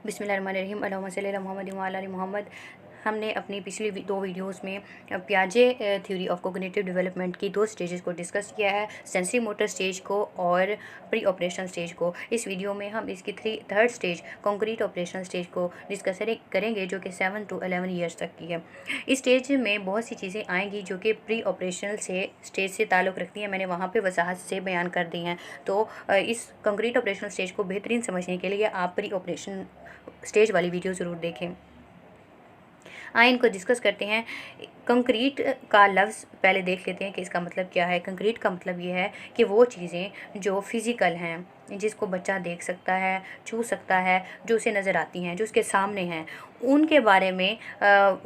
बिस्मिल्लाहिर्रहमानिर्रहीम अल्लाहुम्मा सल्ली अला मुहम्मद व अला आलि मोहम्मद। हमने अपनी पिछली 2 वीडियोस में पियाजे थ्योरी ऑफ कोग्निटिव डेवलपमेंट की 2 स्टेजेस को डिस्कस किया है, सेंसरी मोटर स्टेज को और प्री ऑपरेशनल स्टेज को। इस वीडियो में हम इसकी third stage concrete operational stage को डिस्कस करेंगे, जो कि 7 to 11 ईयर्स तक की है। इस स्टेज में बहुत सी चीज़ें आएंगी जो कि प्री ऑपरेशनल से स्टेज से ताल्लुक़ रखती हैं। मैंने वहाँ पे वजाहत से बयान कर दी हैं। तो इस कॉन्क्रीट ऑपरेशनल स्टेज को बेहतरीन समझने के लिए आप प्री ऑपरेशन स्टेज वाली वीडियो ज़रूर देखें। आइए इनको डिस्कस करते हैं। कंक्रीट का लफ्ज़ पहले देख लेते हैं कि इसका मतलब क्या है। कंक्रीट का मतलब ये है कि वो चीज़ें जो फिज़िकल हैं, जिसको बच्चा देख सकता है, छू सकता है, जो उसे नज़र आती हैं, जो उसके सामने हैं, उनके बारे में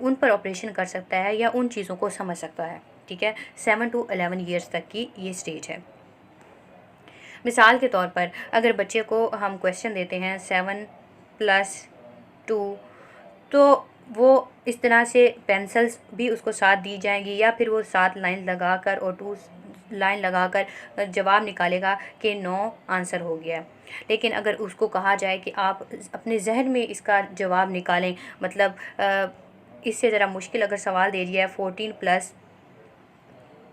उन पर ऑपरेशन कर सकता है या उन चीज़ों को समझ सकता है। ठीक है, 7 to 11 ईयर्स तक की ये स्टेज है। मिसाल के तौर पर अगर बच्चे को हम क्वेश्चन देते हैं 7 + 2, तो वो इस तरह से पेंसिल्स भी उसको साथ दी जाएंगी या फिर वो 7 लाइन लगाकर और 2 लाइन लगाकर जवाब निकालेगा कि 9 आंसर हो गया। लेकिन अगर उसको कहा जाए कि आप अपने जहन में इसका जवाब निकालें, मतलब इससे ज़रा मुश्किल अगर सवाल दे दिया है 14 +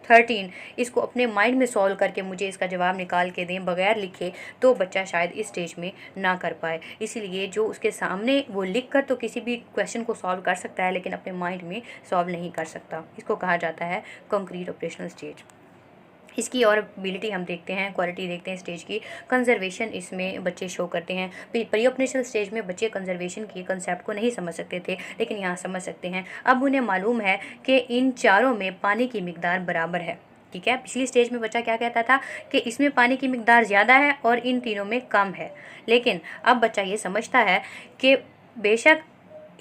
13, इसको अपने माइंड में सॉल्व करके मुझे इसका जवाब निकाल के दें बग़ैर लिखे, तो बच्चा शायद इस स्टेज में ना कर पाए। इसीलिए जो उसके सामने वो लिख कर तो किसी भी क्वेश्चन को सॉल्व कर सकता है, लेकिन अपने माइंड में सॉल्व नहीं कर सकता। इसको कहा जाता है कंक्रीट ऑपरेशनल स्टेज। इसकी और एबिलिटी हम देखते हैं, क्वालिटी देखते हैं स्टेज की। कंजर्वेशन इसमें बच्चे शो करते हैं। प्री ऑपरेशनल स्टेज में बच्चे कंजर्वेशन के कंसेप्ट को नहीं समझ सकते थे, लेकिन यहाँ समझ सकते हैं। अब उन्हें मालूम है कि इन चारों में पानी की मिकदार बराबर है। ठीक है, पिछली स्टेज में बच्चा क्या कहता था कि इसमें पानी की मिकदार ज़्यादा है और इन तीनों में कम है, लेकिन अब बच्चा ये समझता है कि बेशक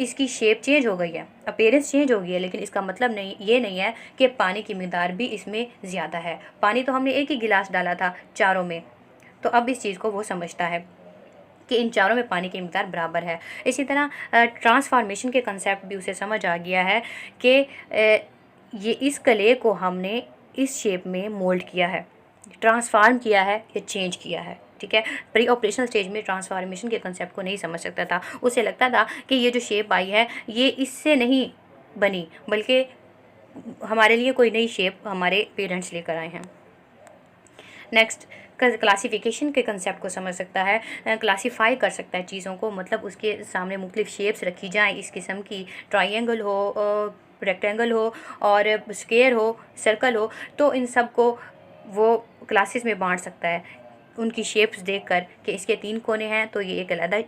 इसकी शेप चेंज हो गई है, अपीयरेंस चेंज हो गई है, लेकिन इसका मतलब ये नहीं है कि पानी की मिकदार भी इसमें ज़्यादा है। पानी तो हमने एक ही गिलास डाला था चारों में, तो अब इस चीज़ को वो समझता है कि इन चारों में पानी की मिकदार बराबर है। इसी तरह ट्रांसफॉर्मेशन के कंसेप्ट भी उसे समझ आ गया है कि ये इस कले को हमने इस शेप में मोल्ड किया है, ट्रांसफार्म किया है या चेंज किया है। ठीक है, प्री ऑपरेशनल स्टेज में ट्रांसफॉर्मेशन के कंसेप्ट को नहीं समझ सकता था। उसे लगता था कि ये जो शेप आई है ये इससे नहीं बनी, बल्कि हमारे लिए कोई नई शेप हमारे पेरेंट्स लेकर आए हैं। नेक्स्ट, क्लासिफिकेशन के कंसेप्ट को समझ सकता है, क्लासीफाई कर सकता है चीज़ों को, मतलब उसके सामने मुख्तलिफ शेप्स रखी जाएँ इस किस्म की, ट्राइंगल हो, रेक्टेंगल हो और स्क्वायर हो, सर्कल हो, तो इन सब को वो क्लासेस में बांट सकता है उनकी शेप्स देखकर कि इसके 3 कोने हैं तो ये एक अलग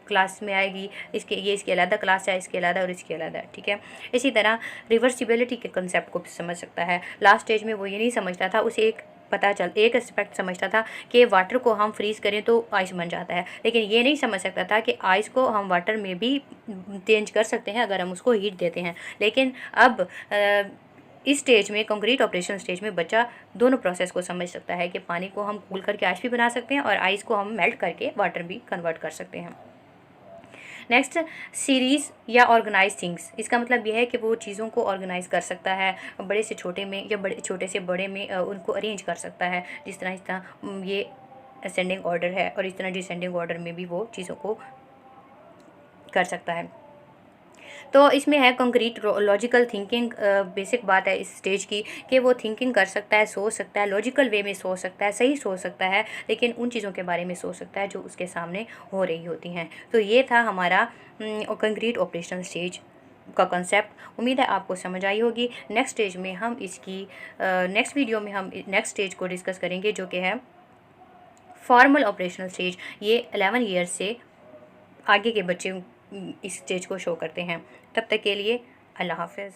क्लास में आएगी, इसकी अलग क्लास है, इसके अलग और इसके अलग। ठीक है, इसी तरह रिवर्सिबिलिटी के कंसेप्ट को भी समझ सकता है। लास्ट स्टेज में वो ये नहीं समझता था, उसे एक एस्पेक्ट समझता था कि वाटर को हम फ्रीज़ करें तो आइस बन जाता है, लेकिन ये नहीं समझ सकता था कि आइस को हम वाटर में भी चेंज कर सकते हैं अगर हम उसको हीट देते हैं। लेकिन अब इस स्टेज में, कंक्रीट ऑपरेशन स्टेज में, बच्चा दोनों प्रोसेस को समझ सकता है कि पानी को हम कूल करके आइस भी बना सकते हैं और आइस को हम मेल्ट करके वाटर भी कन्वर्ट कर सकते हैं। नेक्स्ट, सीरीज़ या ऑर्गेनाइज थिंग्स। इसका मतलब यह है कि वो चीज़ों को ऑर्गेनाइज कर सकता है, बड़े से छोटे में या छोटे से बड़े में उनको अरेंज कर सकता है। जिस तरह ये असेंडिंग ऑर्डर है और इस तरह डिसेंडिंग ऑर्डर में भी वो चीज़ों को कर सकता है। तो इसमें है कंक्रीट लॉजिकल थिंकिंग। बेसिक बात है इस स्टेज की कि वो थिंकिंग कर सकता है, सोच सकता है, लॉजिकल वे में सोच सकता है, सही सोच सकता है, लेकिन उन चीज़ों के बारे में सोच सकता है जो उसके सामने हो रही होती हैं। तो ये था हमारा कंक्रीट ऑपरेशनल स्टेज का कंसेप्ट। उम्मीद है आपको समझ आई होगी। नेक्स्ट स्टेज में हम नेक्स्ट वीडियो में हम नेक्स्ट स्टेज को डिस्कस करेंगे, जो कि है फॉर्मल ऑपरेशनल स्टेज। ये 11 ईयर्स से आगे के बच्चे इस स्टेज को शो करते हैं। तब तक के लिए अल्लाह हाफ़िज़।